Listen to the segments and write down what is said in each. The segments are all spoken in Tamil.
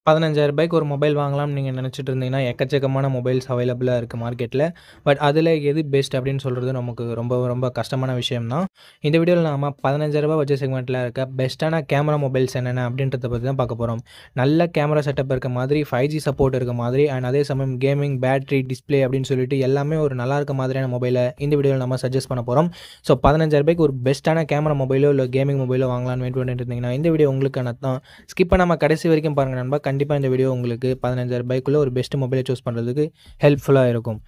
ரூ. 15,000க்கு ஒரு மொபைல் வாங்கலாம்னு நீங்க நினைச்சிட்டு இருந்தீங்கன்னா, எக்கச்சக்கமான மொபைல்ஸ் அவைலபிளா இருக்கு மார்க்கெட்ல. பட் அதில எது பெஸ்ட் அப்படின்னு சொல்றது நமக்கு ரொம்ப ரொம்ப கஷ்டமான விஷயம் தான். இந்த வீடியோல நாம ரூ. 15,000 பட்ஜெட் செக்மெண்ட்ல இருக்க பெஸ்ட்டான கேமரா மொபைல்ஸ் என்னென்ன அப்படின்றத பத்தி தான் பார்க்க போறோம். நல்ல கேமரா செட்டப் இருக்க மாதிரி, 5G சப்போர்ட் இருக்க மாதிரி அண்ட் அதே சமயம் கேமிங், பேட்டரி, டிஸ்ப்ளே அப்படின்னு சொல்லிட்டு எல்லாமே ஒரு நல்லா இருக்க மாதிரியான மொபைல இந்த வீடியோல நம்ம சஜெஸ்ட் பண்ண போறோம். ஸோ ரூ. 15,000க்கு ஒரு பெஸ்ட்டான கேமரா மொபைலோ இல்ல கேமிங் மொபைலோ வாங்கலாம்னு வெயிட் பண்ணிட்டு இருந்தீங்கன்னா, இந்த வீடியோ உங்களுக்கானது தான். ஸ்கிப் பண்ணாம கடைசி வரைக்கும் பாருங்க நண்பா. கண்டிப்பா இந்த வீடியோ உங்களுக்கு ரூ. 15,000க்குள்ள ஒரு பெஸ்ட் மொபைலை சூஸ் பண்றதுக்கு ஹெல்ப்ஃபுல்லா இருக்கும்.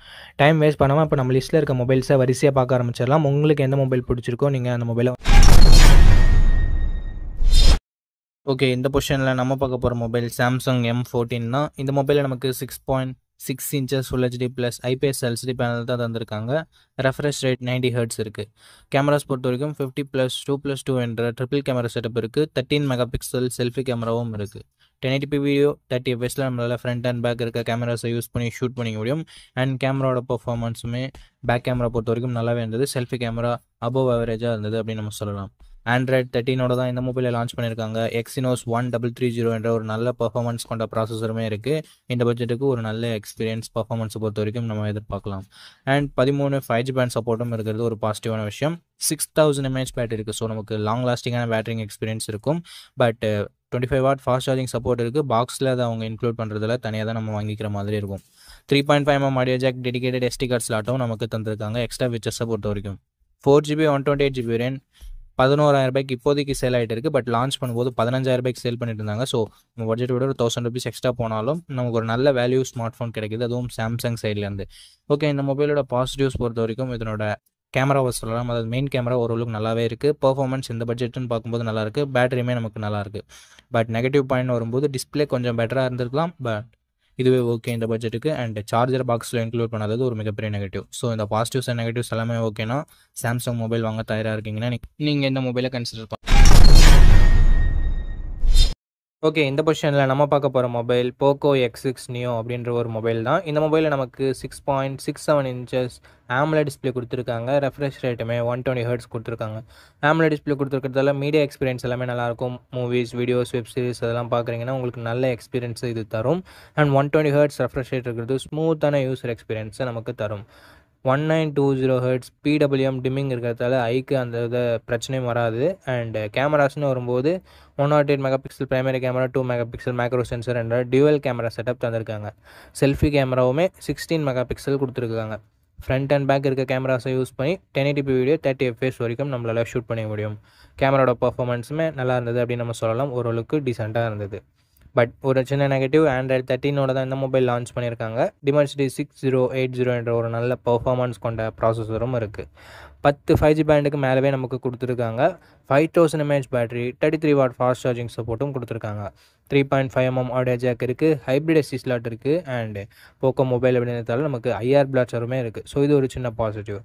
டைம் வேஸ்ட் பண்ணாம இப்ப நம்ம லிஸ்ட்ல இருக்க மொபைல்ஸை வரிசையா பார்க்க ஆரம்பிச்சிடலாம். உங்களுக்கு எந்த மொபைல் பிடிச்சிருக்கோ நீங்க அந்த மொபைலை ஓகே. இந்த பொசிஷன்ல நம்ம பார்க்க போற மொபைல் Samsung M14 தான். இந்த மொபைல்ல நமக்கு 6.6 inches full HD plus IPS LCD panel தான் தந்திருக்காங்க. ரெஃப்ரெஷ் ரேட் 90 ஹெர்ட்ஸ் இருக்கு. கேமராஸ் பொறுத்த வரைக்கும் 50+2+2 என்ற ட்ரிபிள் கேமரா செட்டப் இருக்கு. 13 மெகா பிக்சல் செல்ஃபி கேமராவும் இருக்கு. 1080p வீடியோ 30 fpsல நம்மளால ஃப்ரண்ட் அண்ட் பேக் இருக்க கேமராஸை யூஸ் பண்ணி ஷூட் பண்ணிக்க முடியும். அண்ட் கேமராவோட பெர்ஃபார்மன்ஸுமே பேக் கேமரா பொறுத்த வரைக்கும் நல்லாவே இருந்தது. செல்ஃபி கேமரா அபவ் ஆவரேஜாக இருந்தது அப்படின்னு நம்ம சொல்லலாம். Android 13ஓட தான் இந்த மொபைலை லான்ச் பண்ணியிருக்காங்க. Exynos 1330 என்ற ஒரு நல்ல பர்ஃபார்மன்ஸ் கொண்ட ப்ராசஸருமே இருக்குது. இந்த பட்ஜெட்டுக்கு ஒரு நல்ல எக்ஸ்பீரியன்ஸ் பர்ஃபார்மன்ஸை பொறுத்த வரைக்கும் நம்ம எதிர்பார்க்கலாம். அண்ட் 13 5G பேண்ட் சப்போர்ட்டும் இருக்கிறது ஒரு பாசிட்டிவான விஷயம். 6000 mAh பேட்டரி இருக்குது. ஸோ நமக்கு லாங் லாஸ்டிங்கான பேட்டரிங் எக்ஸ்பீரியன்ஸ் இருக்கும். But 25 watt fast charging support இருக்குது. பாக்ஸில் அதை அவங்க இன்க்ளூட் பண்ணுறதுல தனியாக தான் நம்ம வாங்கிக்கிற மாதிரி இருக்கும். 3.5mm audio jack dedicated SD card ஸ்லாட்டும் நமக்கு தந்திருக்காங்க. எக்ஸ்ட்ரா ஃபீச்சர்ஸை பொறுத்த வரைக்கும் 4GB 128GB வேரியன்ட் 11,000 இப்போதைக்கு சேல் ஆகிட்டு இருக்குது. பட் லான்ச் பண்ணும்போது 15,000 சேல் பண்ணிட்டு இருந்தாங்க. ஸோ நம்ம பட்ஜெட் விட ஒரு 1000 rupees எக்ஸ்ட்ரா போனாலும் நமக்கு ஒரு நல்ல வேல்யூ ஸ்மார்ட் ஃபோன் கிடைக்குது. அதுவும் சாம்சங் சைட்லேருந்து. ஓகே. இந்த மொபைலோட பாசிட்டிவ்ஸ் பொறுத்த வரைக்கும் இதனோட கேமராவை சொல்லலாம். அதாவது மெயின் கேமரா ஓரளவுக்கு நல்லாவே இருக்குது. பெர்ஃபார்மன்ஸ் இந்த பட்ஜெட்டுன்னு பார்க்கும்போது நல்லாயிருக்கு. பேட்டரியுமே நமக்கு நல்லாயிருக்கு. பட் நெகட்டிவ் பாயிண்ட் வரும்போது டிஸ்பிளே கொஞ்சம் பெட்டராக இருந்திருக்கலாம். பட் இதுவே ஓகே இந்த பட்ஜெட்டுக்கு. அண்ட் சார்ஜர் பாக்ஸில் இன்க்ளூட் பண்ணாதது ஒரு மிகப்பெரிய நெகட்டிவ். ஸோ இந்த பாசிட்டிவ்ஸ் அண்ட் நெகட்டிவ்ஸ் எல்லாமே ஓகேனா சாம்சங் மொபைல் வாங்க தயாராக இருக்கீங்கன்னா நீங்கள் இந்த மொபைலை கன்சிடர் பண்ணலாம். ஓகே. இந்த பொசிஷனில் நம்ம பார்க்க போகிற மொபைல் போக்கோ X6 Neo அப்படின்ற ஒரு மொபைல் தான். இந்த மொபைலில் நமக்கு 6.67 இன்ச்சஸ் AMOLED டிஸ்பிளே கொடுத்துருக்காங்க. ரெஃப்ரெஷ் ரேட்டுமே 120 ஹெர்ட்ஸ் கொடுத்துருக்காங்க. AMOLED டிஸ்பிளே கொடுத்துருக்கிறதால மீடியா எக்ஸ்பீரியன்ஸ் எல்லாமே நல்லாயிருக்கும். மூவிஸ், வீடியோஸ், வெப் சீரிஸ் அதெல்லாம் பார்க்குறீங்கன்னா உங்களுக்கு நல்ல எக்ஸ்பீரியன்ஸ் இது தரும். அண்ட் 120 ஹெர்ட்ஸ் ரெஃப்ரெஷ் ரேட் இருக்கிறது ஸ்மூத்தான யூசர் எக்ஸ்பீரியன்ஸை நமக்கு தரும். 1920 ஹெர்ட்ஸ் PWM டிம்மிங் இருக்கிறதால ஐக்கு அந்த பிரச்சனையும் வராது. அண்ட் கேமராஸ்னு வரும்போது 108 mega pixel primary camera, 2 mega pixel macro sensor என்ற டியூவல் கேமரா செட்டப் தந்திருக்காங்க. செல்ஃபி கேமராவுமே 16 மெகா பிக்சல் கொடுத்துருக்காங்க. ஃப்ரண்ட் அண்ட் பேக் இருக்க கேமராஸை யூஸ் பண்ணி 1080p வீடியோ 30 fps வரைக்கும் நம்மளால் ஷூட் பண்ண முடியும். கேமராவோட பர்ஃபார்மன்ஸுமே நல்லா இருந்தது அப்படின்னு நம்ம சொல்லலாம். ஓரளவுக்கு டீசெண்டாக இருந்தது. பட் ஒரு சின்ன நெகட்டிவ், Android 13ஓட தான் இந்த மொபைல் லான்ச் பண்ணியிருக்காங்க. Dimensity 6080 என்ற ஒரு நல்ல பர்ஃபார்மன்ஸ் கொண்ட ப்ராசஸரும் இருக்குது. 10 5G பேண்டுக்கு மேலவே நமக்கு கொடுத்துருக்காங்க. 5000 mAh battery, 33 watt fast charging சப்போர்ட்டும் கொடுத்துருக்காங்க. 3.5mm ஆடியோ ஜாக் இருக்குது. ஹைப்ரிட் SD ஸ்லாட் இருக்குது. அண்ட் போக்கோ மொபைல் அப்படின்றதால நமக்கு IR பிளாட்சருமே இருக்குது. ஸோ இது ஒரு சின்ன பாசிட்டிவ்.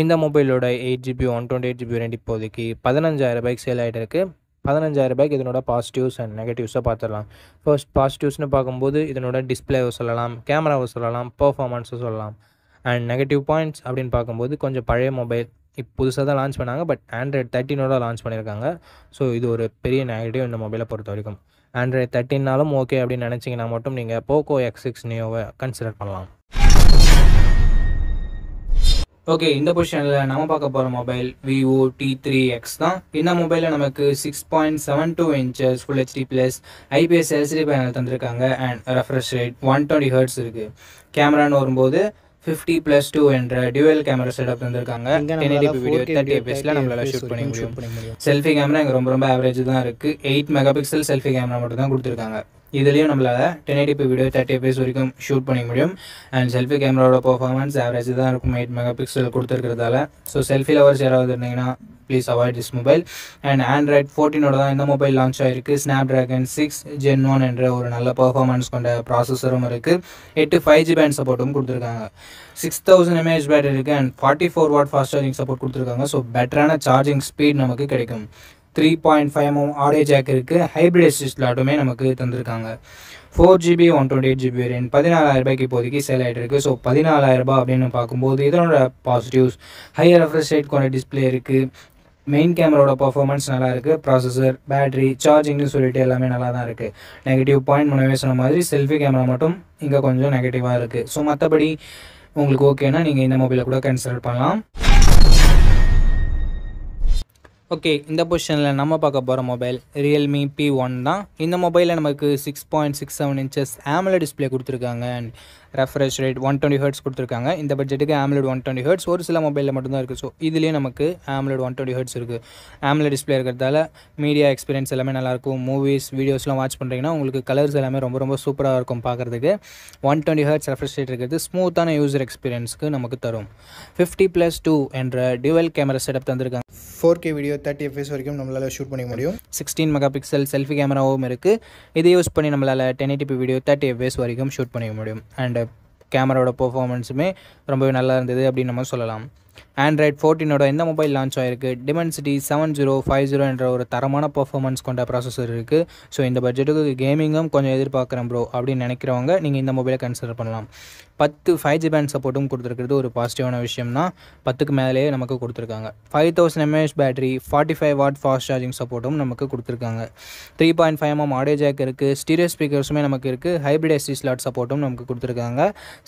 இந்த மொபைலோட 8GB 128GB வேரியன்ட் இப்போதைக்கு 15,000 சேல் ஆகிட்டு இருக்குது. 15,000 இதனோட பாசிட்டிவ்ஸ் அண்ட் நெகட்டிவ்ஸை பார்த்துடலாம். ஃபர்ஸ்ட் பாசிட்டிவ்ஸ்னு பார்க்கும்போது இதனோட டிஸ்பிளேவை சொல்லலாம், கேமராவை சொல்லலாம், பர்ஃபார்மன்ஸை சொல்லலாம். அண்ட் நெகட்டிவ் பாயிண்ட்ஸ் அப்படின்னு பார்க்கும்போது கொஞ்சம் பழைய மொபைல் புதுசாக தான் லான்ச் பண்ணாங்க. பட் Android 13ஓட லான்ச் பண்ணியிருக்காங்க. ஸோ இது ஒரு பெரிய நெகட்டிவ் இந்த மொபைலை பொறுத்த வரைக்கும். Android 13நாலும் ஓகே அப்படின்னு நினச்சிங்கன்னா மட்டும் நீங்கள் போக்கோ X6 Neoவை கன்சிடர் பண்ணலாம். ஓகே. இந்த பொசிஷனில் நம்ம பார்க்க போகிற மொபைல் Vivo T3X தான். இந்த மொபைலில் நமக்கு 6.72 inches full HD plus IPS LCD panel தந்திருக்காங்க. அண்ட் ரெஃப்ரெஷ் ரேட் 120 ஹெர்ட்ஸ் இருக்குது. கேமரான்னு வரும்போது 50+2 என்ற டியூவல் கேமரா செட்டப் தந்திருக்காங்க. 1080p வீடியோ 30 fpsல நம்மளால ஷூட் பண்ண முடியும். செல்ஃபி கேமரா இங்கே ரொம்ப ஆவரேஜ் தான் இருக்குது. 8 மெகா பிக்சல் செல்ஃபி கேமரா மட்டும் தான் கொடுத்துருக்காங்க. இதுலேயும் நம்மளால் 1080p வீடியோ 30 fps வரைக்கும் ஷூட் பண்ணிக்க முடியும். அண்ட் செல்ஃபி கேமராவோட பர்ஃபார்மன்ஸ் ஆவரேஜ் தான் இருக்கும். 8 மெகா பிக்சல் கொடுத்துருக்கிறதால ஸோ செல்ஃபி லவர்ஸ் யாராவது இருந்தீங்கன்னா please avoid this mobile. And Android 14ஓட தான் இந்த மொபைல் லான்ச் ஆகிருக்கு. Snapdragon 6 Gen 1 என்ற ஒரு நல்ல பர்ஃபார்மன்ஸ் கொண்ட ப்ராசஸரும் இருக்குது. 8 5G பேண்ட் சப்போர்ட்டும் கொடுத்துருக்காங்க. 6000 mAh பேட்டரி இருக்குது. And 44 watt fast charging support கொடுத்துருக்காங்க. ஸோ பெட்டரான சார்ஜிங் ஸ்பீட் நமக்கு கிடைக்கும். 3.5mm ஆடியோ ஜாக் இருக்குது. ஹைப்ரிட் SD ஸ்லாட்டுமே நமக்கு தந்திருக்காங்க. 4GB 128GB வேரியன்ட் 14,000 இப்போதைக்கு சேல் ஆகிட்டு இருக்குது. ஸோ 14,000 அப்படின்னு பார்க்கும்போது இதனோட பாசிட்டிவ்ஸ் ஹையர் ரெஃப்ரெஷ் ரேட் கொண்ட டிஸ்பிளே இருக்குது. மெயின் கேமராவோட பர்ஃபார்மன்ஸ் நல்லா இருக்குது. ப்ராசஸர், பேட்டரி, சார்ஜிங்னு சொல்லிட்டு எல்லாமே நல்லா தான் இருக்குது. நெகட்டிவ் பாயிண்ட் முன்னவே சொன்ன மாதிரி செல்ஃபி கேமரா மட்டும் இங்கே கொஞ்சம் நெகட்டிவாக இருக்குது. ஸோ மற்றபடி உங்களுக்கு ஓகேனா நீங்கள் இந்த மொபைலை கூட கன்சிடர் பண்ணலாம். ஓகே, இந்த பொசிஷனில் நம்ம பார்க்க போகிற மொபைல் ரியல்மி P1 தான். இந்த மொபைலில் நமக்கு 6.67 இன்ச்சஸ் AMOLED டிஸ்பிளே கொடுத்துருக்காங்க அண்ட் ரெஃப்ரெஷ் ரேட் 120 ஹெர்ட்ஸ் கொடுத்துருக்காங்க. இந்த பட்ஜெட்டுக்கு AMOLED 120 ஹெர்ட்ஸ் ஒரு சில மொபைலில் மட்டும்தான் இருக்குது. ஸோ இதுலேயே நமக்கு AMOLED 120 ஹெர்ட்ஸ் இருக்குது. AMOLED டிஸ்பிளே இருக்கிறதால மீடியா எக்ஸ்பீரியன்ஸ் எல்லாமே நல்லாயிருக்கும். மூவிஸ், வீடியோஸ்லாம் வாட்ச் பண்ணுறீங்கன்னா உங்களுக்கு கலர்ஸ் எல்லாமே ரொம்ப ரொம்ப சூப்பராக இருக்கும் பார்க்குறதுக்கு. 120 ஹெர்ட்ஸ் ரெஃப்ரெஷ் ரேட் இருக்கிறது ஸ்மூத்தான யூசர் எக்ஸ்பீரியன்ஸ்க்கு நமக்கு தரும். 50+2 என்ற டியூவல் கேமரா செட்டப் தந்திருக்காங்க. 4K வீடியோ 30 fps வரைக்கும் நம்மளால் ஷூட் பண்ணிக்க முடியும். 16 மெகா பிக்சல் செல்ஃபி கேமராவும் இருக்குது. இதை யூஸ் பண்ணி நம்மளால் 1080p வீடியோ 30 fps வரைக்கும் ஷூட் பண்ணிக்க முடியும். அண்ட் கேமராவோட பர்ஃபார்மன்ஸுமே ரொம்பவே நல்லா இருந்தது அப்படின்னு நம்ம சொல்லலாம். Android 14ஓட இந்த மொபைல் லான்ச் ஆகிருக்கு. Dimensity 7050 என்ற ஒரு தரமான பர்ஃபார்மன்ஸ் கொண்ட ப்ராசஸர் இருக்குது. ஸோ இந்த பட்ஜெட்டுக்கு கேமிங்கும் கொஞ்சம் எதிர்பார்க்குறேன் ப்ரோ அப்படின்னு நினைக்கிறவங்க நீங்கள் இந்த மொபைலை கன்சிடர் பண்ணலாம். 10 5G பேண்ட் சப்போர்ட்டும் கொடுத்துருக்கிறது ஒரு பாசிட்டிவான விஷயம் தான். 10க்கு மேலேயே நமக்கு கொடுத்துருக்காங்க. 5000 mAh battery, 45 watt fast charging சப்போர்ட்டும் நமக்கு கொடுத்துருக்காங்க. 3.5mm ஆடியோ ஜாக் இருக்குது. ஸ்டீரியோ ஸ்பீக்கர்ஸுமே நமக்கு இருக்குது. ஹைப்ரிட் SD ஸ்லாட் சப்போர்ட்டும் நமக்கு கொடுத்துருக்காங்க.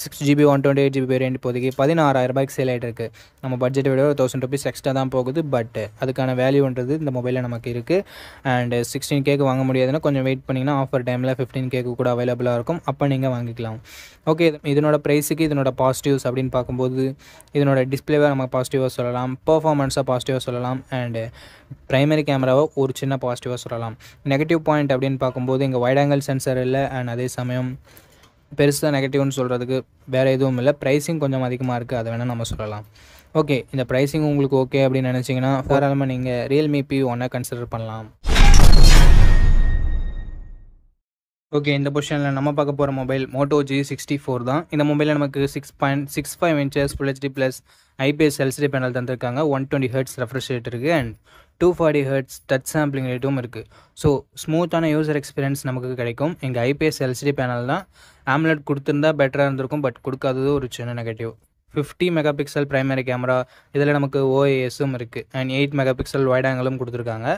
6GB 128GB வேரியன்ட் இப்போதைக்கு 16,000 சேல் ஆகிட்டு இருக்குது. நம்ம பட்ஜெட்டை விட 1000 rupees எக்ஸ்ட்ரா தான் போகுது. பட் அதுக்கான வேல்யூன்றது இந்த மொபைலில் நமக்கு இருக்குது. அண்ட் 16Kக்கு வாங்க முடியாதுன்னா கொஞ்சம் வெயிட் பண்ணிங்கன்னா ஆஃபர் டைமில் 15Kக்கு கூட அவைலபிளாக இருக்கும். அப்போ நீங்கள் வாங்கிக்கலாம். ஓகே, இதனோட ப்ரைஸுக்கு இதனோட பாசிட்டிவ்ஸ் அப்படின்னு பார்க்கும்போது இதனோட டிஸ்பிளேவை நம்ம பாசிட்டிவாக சொல்லலாம், பர்ஃபார்மன்ஸாக பாசிட்டிவாக சொல்லலாம், அண்டு ப்ரைமரி கேமராவை ஒரு சின்ன பாசிட்டிவாக சொல்லலாம். நெகட்டிவ் பாயிண்ட் அப்படின்னு பார்க்கும்போது இங்கே வைட் ஆங்கிள் சென்சார் இல்லை. அண்ட் அதே சமயம் பெருசாக நெகட்டிவ்னு சொல்கிறதுக்கு வேறு எதுவும் இல்லை. ப்ரைஸிங் கொஞ்சம் அதிகமாக இருக்குது, அதை வேணால் நம்ம சொல்லலாம். ஓகே, இந்த ப்ரைஸிங் உங்களுக்கு ஓகே அப்படின்னு நினச்சிங்கன்னா தாராளமாக நீங்கள் ரியல்மி P1 கன்சிடர் பண்ணலாம். ஓகே, இந்த பொசிஷனில் நம்ம பார்க்க போகிற மொபைல் Moto G64 தான். இந்த மொபைலில் நமக்கு 6.65 inches Full HD plus IPS LCD panel தந்திருக்காங்க. 120 ஹெர்ட்ஸ் ரெஃப்ரெஷ் ரேட் இருக்குது அண்ட் 240 ஹெர்ட்ஸ் டச் சாம்பிளிங் ரேட்டும் இருக்குது. ஸோ ஸ்மூத்தான யூசர் எக்ஸ்பீரியன்ஸ் நமக்கு கிடைக்கும். எங்கள் IPS LCD பேனல் தான். AMOLED கொடுத்துருந்தா பெட்டராக இருந்திருக்கும். பட் கொடுக்காதது ஒரு சின்ன negative. 50 mega pixel primary camera, இதில் நமக்கு OISம் இருக்குது. அண்ட் 8 மெகா பிக்சல் வைட் ஆங்கிளும் கொடுத்துருக்காங்க.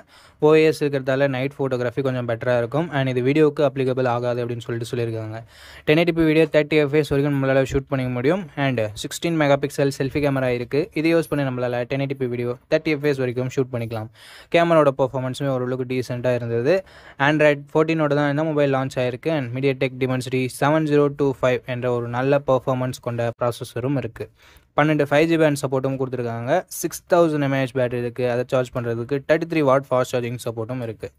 OIS இருக்கிறதால நைட் ஃபோட்டோகிராஃபி கொஞ்சம் பெட்டராக இருக்கும். அண்ட் இது வீடியோவுக்கு அப்ளிகபிள் ஆகாது அப்படின்னு சொல்லியிருக்காங்க. 1080p வீடியோ 30 fps வரைக்கும் நம்மளால் ஷூட் பண்ணிக்க முடியும். And 16 mega pixel selfie camera இருக்குது. இதை யூஸ் பண்ணி நம்மளால் 1080p வீடியோ 30 fps வரைக்கும் ஷூட் பண்ணிக்கலாம். கேமராவோட பர்ஃபார்மன்ஸுமே ஓரளவுக்கு டீசெண்டாக இருந்தது. Android 14ஓட தான் இந்த மொபைல் லான்ச் ஆகிருக்கு. அண்ட் MediaTek Dimensity 7025 என்ற ஒரு நல்ல பர்ஃபார்மன்ஸ் கொண்ட ப்ராசஸரும் இருக்குது. 12 5G பேண்ட் சப்போர்ட்டும் கொடுத்துருக்காங்க. 6000 mAh பேட்டரி இருக்குது. அதை சார்ஜ் பண்ணுறதுக்கு 33 வாட் ஃபாஸ்ட் சார்ஜிங் சப்போர்ட்டும் இருக்குது.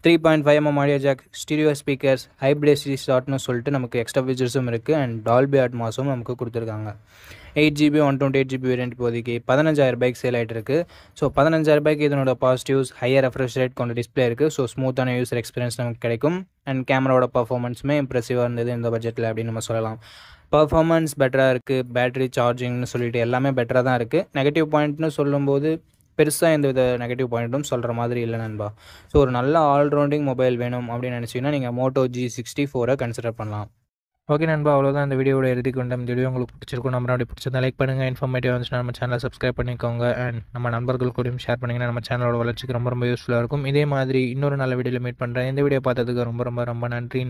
3.5mm audio jack, stereo speakers, hybrid SD ஸ்லாட்னு சொல்லிட்டு நமக்கு எக்ஸ்ட்ரா ஃபீச்சர்ஸும் இருக்குது. அண்ட் டால்பி அட்மாஸும் நமக்கு கொடுத்துருக்காங்க. 8GB 128GB வேரியன்ட் இப்போதைக்கு 15,000 சேல் ஆகிட்டு இருக்குது. ஸோ 15,000 இதனோட பாசிட்டிவ்ஸ் ஹையர் ரெஃப்ரெஷ் ரேட் கொண்ட டிஸ்பிளே இருக்குது. ஸோ ஸ்மூத்தான யூசர் எக்ஸ்பீரியன்ஸ் நமக்கு கிடைக்கும். அண்ட் கேமராவோட பர்ஃபார்மன்ஸுமே இம்ப்ரெசிவாக இருந்தது இந்த பட்ஜெட்டில் அப்படின்னு நம்ம சொல்லலாம். பர்ஃபார்மன்ஸ் பெட்டராக இருக்குது. பேட்டரி சார்ஜிங்னு சொல்லிட்டு எல்லாமே பெட்டராக தான் இருக்குது. நெகட்டிவ் பாயிண்ட்னு சொல்லும்போது பெருசாக எந்த வித நெகட்டிவ் பாயிண்ட்டும் சொல்கிற மாதிரி இல்லை நண்பா. ஸோ ஒரு நல்ல ஆல்ரவுண்டிங் மொபைல் வேணும் அப்படின்னு நினச்சிங்கன்னா நீங்கள் Moto G64 கன்சிடர் பண்ணலாம். ஓகே நண்பா, அவ்வளோதான் இந்த வீடியோட எழுதி கொண்டேன். இந்த வீடியோ உங்களுக்கு பிடிச்சிருக்கும். நம்ம அப்படி பிடிச்சதை லைக் பண்ணுங்கள். இன்ஃபர்மேட்டிவ் வந்துச்சுன்னா நம்ம சேனலை சப்ஸ்கிரைப் பண்ணிக்கோங்க. அண்ட் நம்ம நண்பர்கள் கூடயும் ஷேர் பண்ணிங்கன்னா நம்ம சேனலோட வளர்ச்சிக்கு ரொம்ப ரொம்ப யூஸ்ஃபுல்லாக இருக்கும். இதே மாதிரி இன்னொரு நல்ல வீடியோவில் மீட் பண்ணுறேன். இந்த வீடியோ பார்த்ததுக்கு ரொம்ப ரொம்ப ரொம்ப நன்றி.